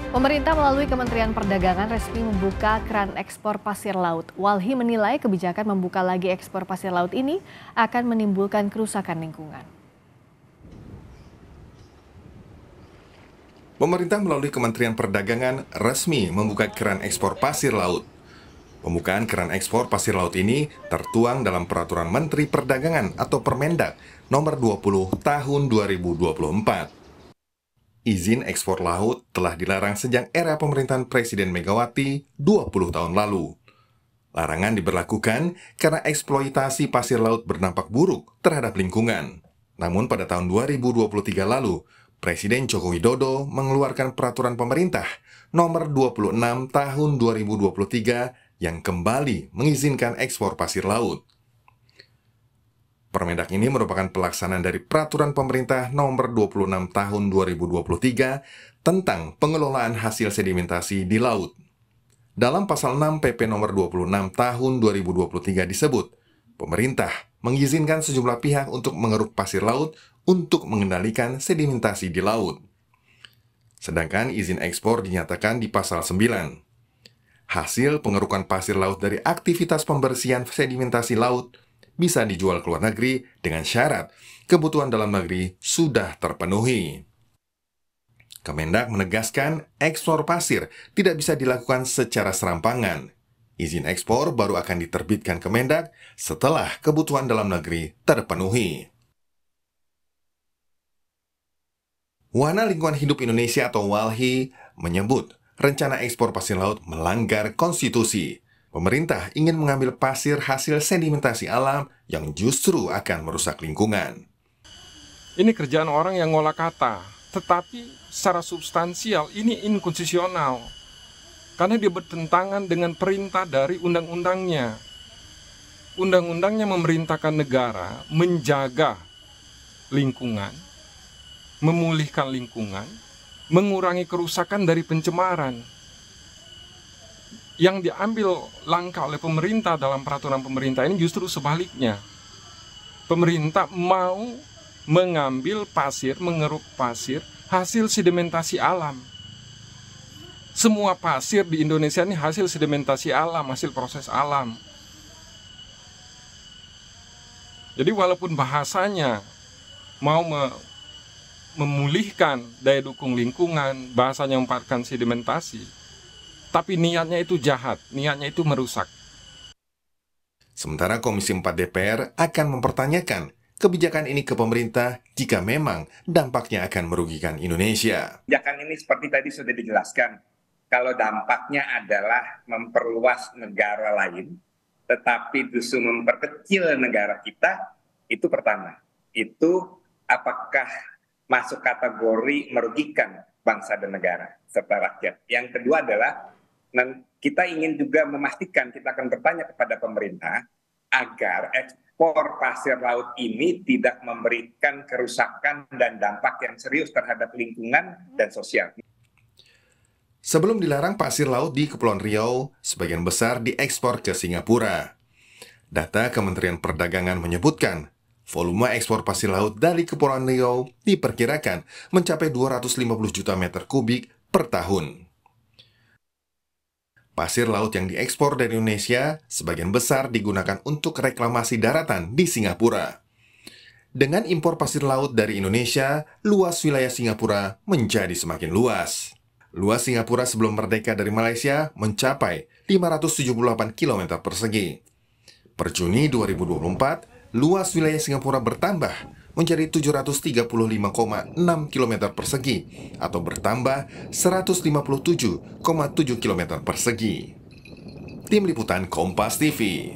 Pemerintah melalui Kementerian Perdagangan resmi membuka keran ekspor pasir laut. Walhi menilai kebijakan membuka lagi ekspor pasir laut ini akan menimbulkan kerusakan lingkungan. Pemerintah melalui Kementerian Perdagangan resmi membuka keran ekspor pasir laut. Pembukaan keran ekspor pasir laut ini tertuang dalam Peraturan Menteri Perdagangan atau Permendag Nomor 20 Tahun 2024. Izin ekspor laut telah dilarang sejak era pemerintahan Presiden Megawati 20 tahun lalu. Larangan diberlakukan karena eksploitasi pasir laut berdampak buruk terhadap lingkungan. Namun pada tahun 2023 lalu, Presiden Joko Widodo mengeluarkan peraturan pemerintah Nomor 26 Tahun 2023 yang kembali mengizinkan ekspor pasir laut. Permendag ini merupakan pelaksanaan dari Peraturan Pemerintah Nomor 26 Tahun 2023 tentang pengelolaan hasil sedimentasi di laut. Dalam Pasal 6 PP Nomor 26 Tahun 2023 disebut, pemerintah mengizinkan sejumlah pihak untuk mengeruk pasir laut untuk mengendalikan sedimentasi di laut. Sedangkan izin ekspor dinyatakan di Pasal 9. Hasil pengerukan pasir laut dari aktivitas pembersihan sedimentasi laut bisa dijual ke luar negeri dengan syarat kebutuhan dalam negeri sudah terpenuhi. Kemendag menegaskan ekspor pasir tidak bisa dilakukan secara serampangan. Izin ekspor baru akan diterbitkan Kemendag setelah kebutuhan dalam negeri terpenuhi. Wana Lingkungan Hidup Indonesia atau WALHI menyebut rencana ekspor pasir laut melanggar konstitusi. Pemerintah ingin mengambil pasir hasil sedimentasi alam yang justru akan merusak lingkungan. Ini kerjaan orang yang ngolah kata, tetapi secara substansial ini inkonstitusional. Karena dia bertentangan dengan perintah dari undang-undangnya. Undang-undangnya memerintahkan negara menjaga lingkungan, memulihkan lingkungan, mengurangi kerusakan dari pencemaran. Yang diambil langkah oleh pemerintah dalam peraturan pemerintah ini justru sebaliknya. Pemerintah mau mengambil pasir, mengeruk pasir, hasil sedimentasi alam. Semua pasir di Indonesia ini hasil sedimentasi alam, hasil proses alam. Jadi walaupun bahasanya mau memulihkan daya dukung lingkungan, bahasanya memparkan sedimentasi, tapi niatnya itu jahat, niatnya itu merusak. Sementara Komisi 4 DPR akan mempertanyakan kebijakan ini ke pemerintah jika memang dampaknya akan merugikan Indonesia. Kebijakan ini seperti tadi sudah dijelaskan, kalau dampaknya adalah memperluas negara lain, tetapi justru memperkecil negara kita, itu pertama. Itu apakah masuk kategori merugikan bangsa dan negara serta rakyat. Yang kedua adalah kita ingin juga memastikan, kita akan bertanya kepada pemerintah agar ekspor pasir laut ini tidak memberikan kerusakan dan dampak yang serius terhadap lingkungan dan sosial. Sebelum dilarang pasir laut di Kepulauan Riau, sebagian besar diekspor ke Singapura. Data Kementerian Perdagangan menyebutkan, volume ekspor pasir laut dari Kepulauan Riau diperkirakan mencapai 250 juta meter kubik per tahun. Pasir laut yang diekspor dari Indonesia sebagian besar digunakan untuk reklamasi daratan di Singapura. Dengan impor pasir laut dari Indonesia, luas wilayah Singapura menjadi semakin luas. Luas Singapura sebelum merdeka dari Malaysia mencapai 578 km persegi. Per Juni 2024, luas wilayah Singapura bertambah menjadi 735,6 km persegi atau bertambah 157,7 km persegi. Tim Liputan Kompas TV.